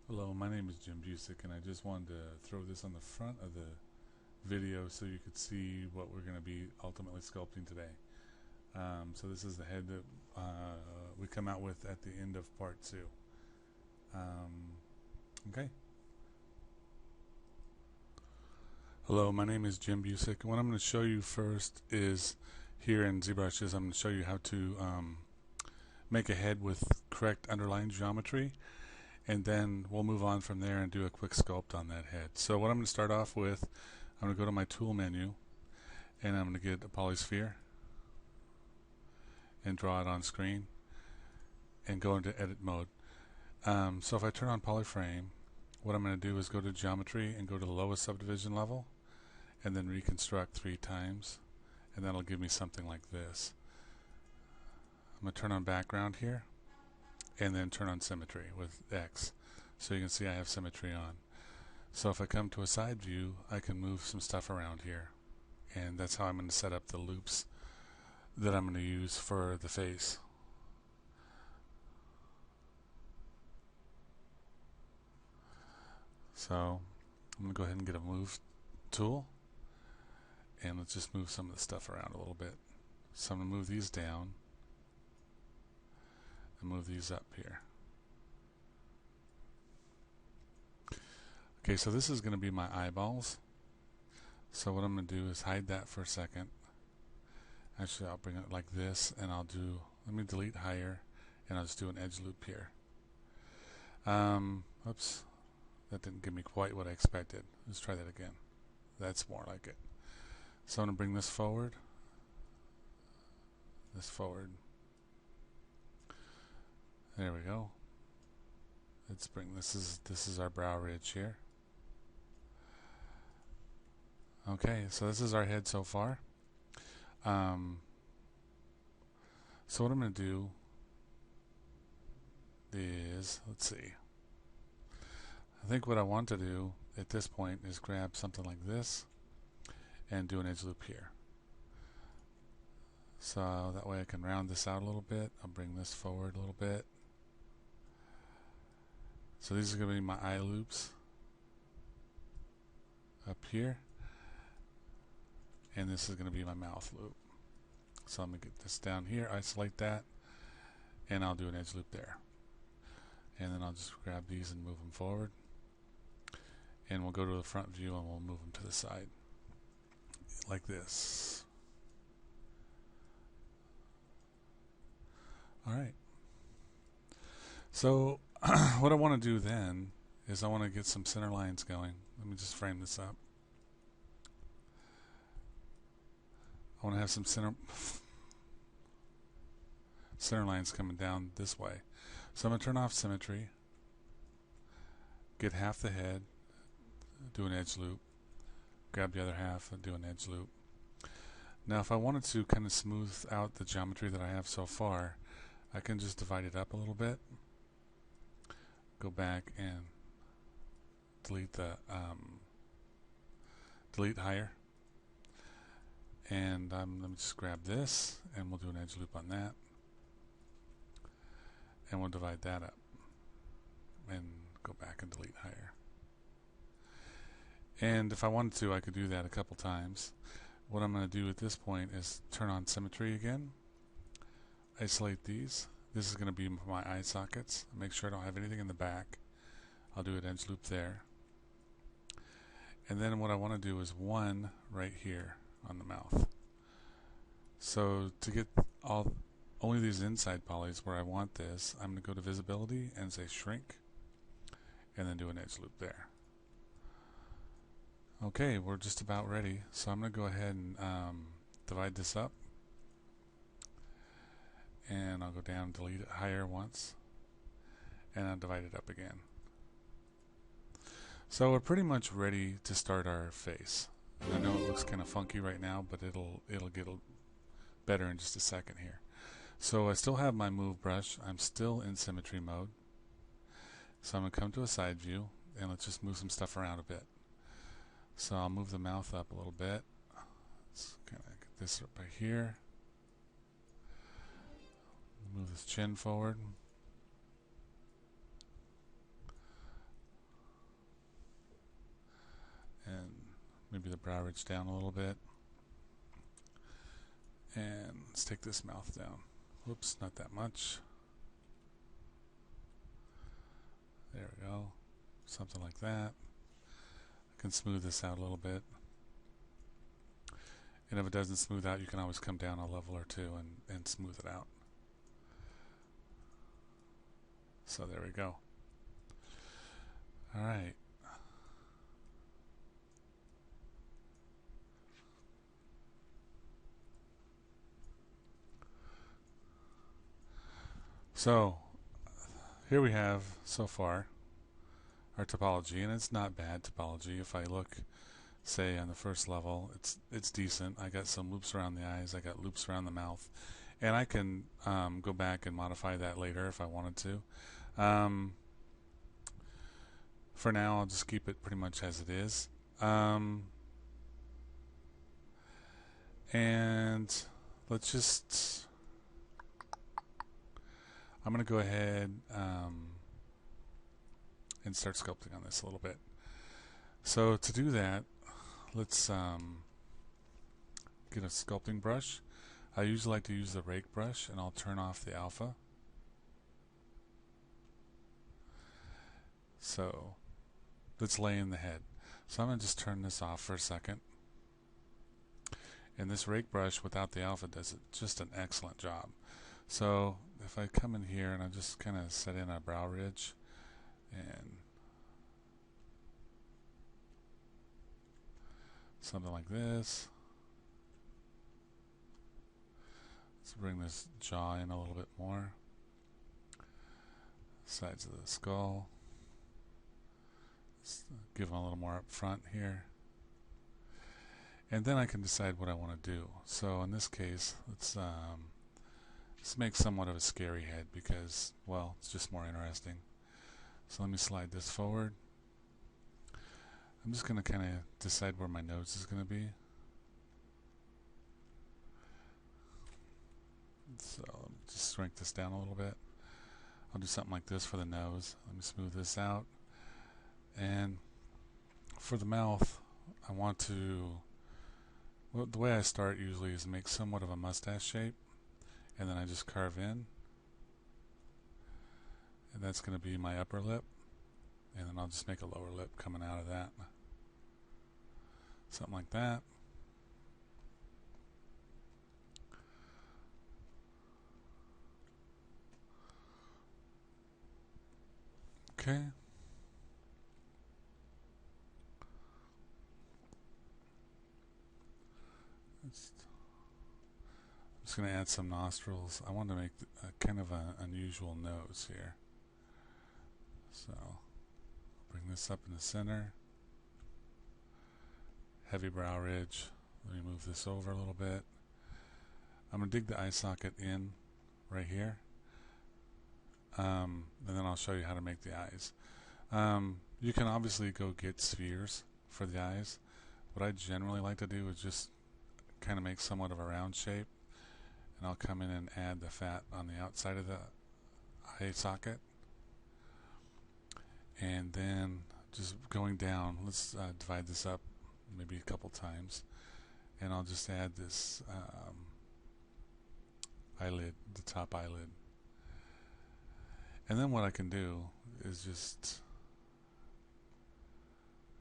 Hello, my name is Jim Busick, and I just wanted to throw this on the front of the video so you could see what we're going to be ultimately sculpting today. So this is the head that we come out with at the end of part 2. Okay. Hello, my name is Jim Busick, and what I'm going to show you first is here in Zbrush is I'm going to show you how to make a head with correct underlying geometry, and then we'll move on from there and do a quick sculpt on that head. So what I'm going to start off with, I'm going to go to my tool menu, and I'm going to get a polysphere and draw it on screen and go into edit mode. So if I turn on polyframe, what I'm going to do is go to geometry and go to the lowest subdivision level and then reconstruct 3 times, and that'll give me something like this. I'm going to turn on background here and then turn on symmetry with X, so you can see I have symmetry on. So if I come to a side view, I can move some stuff around here, and that's how I'm going to set up the loops that I'm going to use for the face. So I'm going to go ahead and get a move tool, and let's just move some of the stuff around a little bit. So I'm going to move these down and move these up here. Okay, so this is going to be my eyeballs. So what I'm going to do is hide that for a second. Actually, I'll bring it like this, and let me delete higher, and I'll just do an edge loop here. Oops, that didn't give me quite what I expected. Let's try that again. That's more like it. So I'm going to bring this forward, There we go. Let's bring this is our brow ridge here. Okay, so this is our head so far. So what I'm going to do is, let's see. I think what I want to do at this point is grab something like this and do an edge loop here. So that way I can round this out a little bit. I'll bring this forward a little bit. So these are going to be my eye loops up here, and this is going to be my mouth loop. So I'm going to get this down here, isolate that, and I'll do an edge loop there. And then I'll just grab these and move them forward. And we'll go to the front view and we'll move them to the side. Like this. Alright. So what I want to do then is I want to get some center lines going. Let me just frame this up. I want to have some center lines coming down this way. So I'm going to turn off symmetry, get half the head, do an edge loop, grab the other half and do an edge loop. Now if I wanted to kind of smooth out the geometry that I have so far, I can just divide it up a little bit, go back and delete higher, and let me just grab this and we'll do an edge loop on that, and we'll divide that up and go back and delete higher. And if I wanted to, I could do that a couple times. What I'm going to do at this point is turn on symmetry again, isolate these. This is going to be my eye sockets. Make sure I don't have anything in the back. I'll do an edge loop there. And then what I want to do is one right here on the mouth. So to get only these inside polys where I want this, I'm going to go to visibility and say shrink, and then do an edge loop there. Okay, we're just about ready. So I'm going to go ahead and divide this up, and I'll go down and delete it higher once, and I'll divide it up again. So we're pretty much ready to start our face. And I know it looks kind of funky right now, but it'll get better in just a second here. So I still have my move brush. I'm still in symmetry mode. So I'm going to come to a side view, and let's just move some stuff around a bit. So I'll move the mouth up a little bit. Let's kind of get this up right here. Move this chin forward. maybe the brow ridge down a little bit. And let's take this mouth down. Whoops, not that much. There we go. Something like that. I can smooth this out a little bit. And if it doesn't smooth out, you can always come down a level or two and smooth it out. So there we go. Alright. So here we have so far our topology, and it's not bad topology. If I look, say, on the first level, it's decent. I got some loops around the eyes, I got loops around the mouth, and I can go back and modify that later if I wanted to. For now, I'll just keep it pretty much as it is. And let's just, I'm going to go ahead and start sculpting on this a little bit. So to do that, let's get a sculpting brush. I usually like to use the rake brush, and I'll turn off the alpha. So let's lay in the head. So I'm going to just turn this off for a second. And this rake brush without the alpha does just an excellent job. So if I come in here and I just kind of set in a brow ridge and something like this. Let's bring this jaw in a little bit more. Sides of the skull. Let's give them a little more up front here. And then I can decide what I want to do. So in this case, let's make somewhat of a scary head because, well, it's just more interesting. So let me slide this forward. I'm just going to kind of decide where my nose is going to be. So let me just shrink this down a little bit. I'll do something like this for the nose. Let me smooth this out. And for the mouth, I want to, well, the way I start usually is make somewhat of a mustache shape, and then I just carve in, and that's going to be my upper lip, and then I'll just make a lower lip coming out of that. Something like that. Okay. I'm just going to add some nostrils. I want to make kind of an unusual nose here. So bring this up in the center. Heavy brow ridge. Let me move this over a little bit. I'm going to dig the eye socket in right here. And then I'll show you how to make the eyes. You can obviously go get spheres for the eyes. What I generally like to do is just kind of make somewhat of a round shape, and I'll come in and add the fat on the outside of the eye socket, and then just going down, let's divide this up maybe a couple times, and I'll just add this eyelid, the top eyelid. And then what I can do is just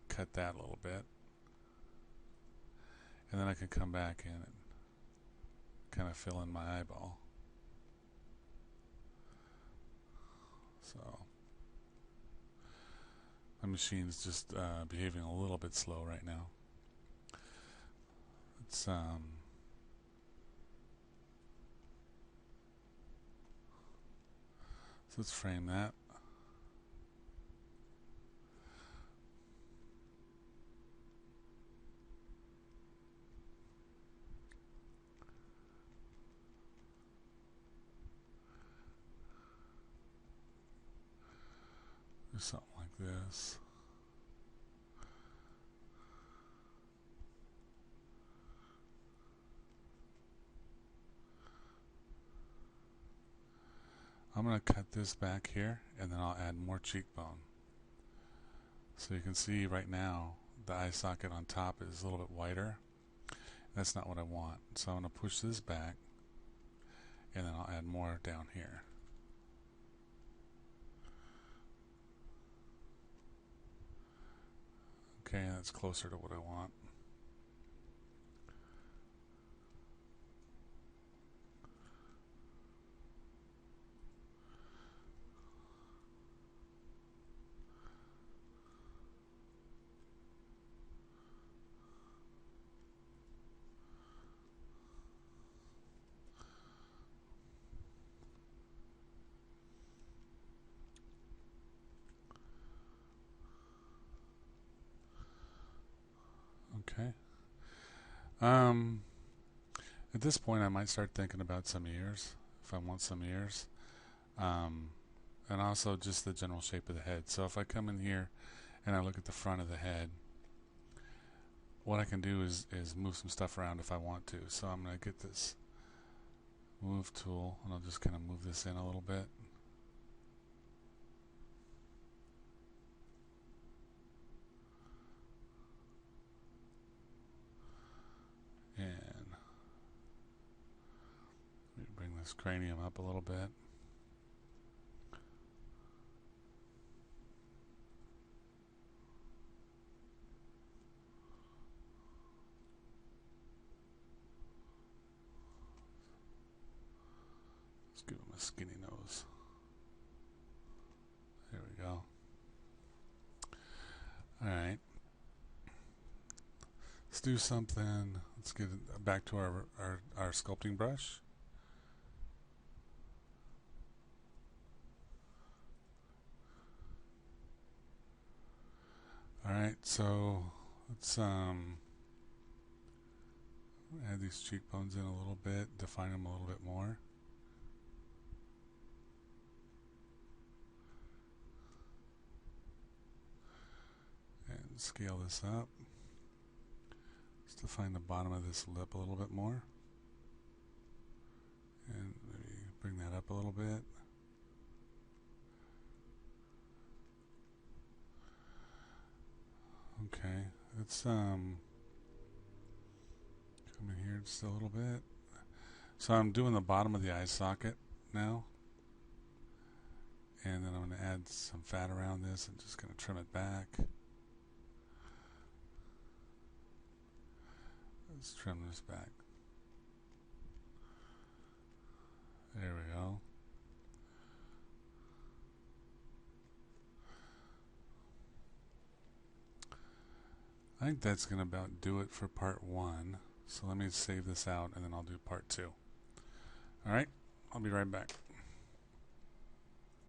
cut that a little bit, and then I can come back in and kind of fill in my eyeball. So my machine's just behaving a little bit slow right now. It's so let's frame that. Do something like this. I'm going to cut this back here, and then I'll add more cheekbone. So you can see right now the eye socket on top is a little bit wider. That's not what I want. So I'm going to push this back, and then I'll add more down here. Okay, that's closer to what I want. Okay. At this point, I might start thinking about some ears, if I want some ears. And also just the general shape of the head. So if I come in here and I look at the front of the head, what I can do is move some stuff around if I want to. So I'm going to get this move tool, and I'll just kind of move this in a little bit. And bring this cranium up a little bit. Let's give him a skinny nose. There we go. Alright. Let's do something. Let's get back to our sculpting brush. Alright, so let's add these cheekbones in a little bit, define them a little bit more. And scale this up. Let's define the bottom of this lip a little bit more. And maybe bring that up a little bit. Okay, let's come in here just a little bit. So I'm doing the bottom of the eye socket now. And then I'm going to add some fat around this and just going to trim it back. Let's trim this back. There we go. I think that's going to about do it for part 1. So let me save this out and then I'll do part 2. Alright, I'll be right back.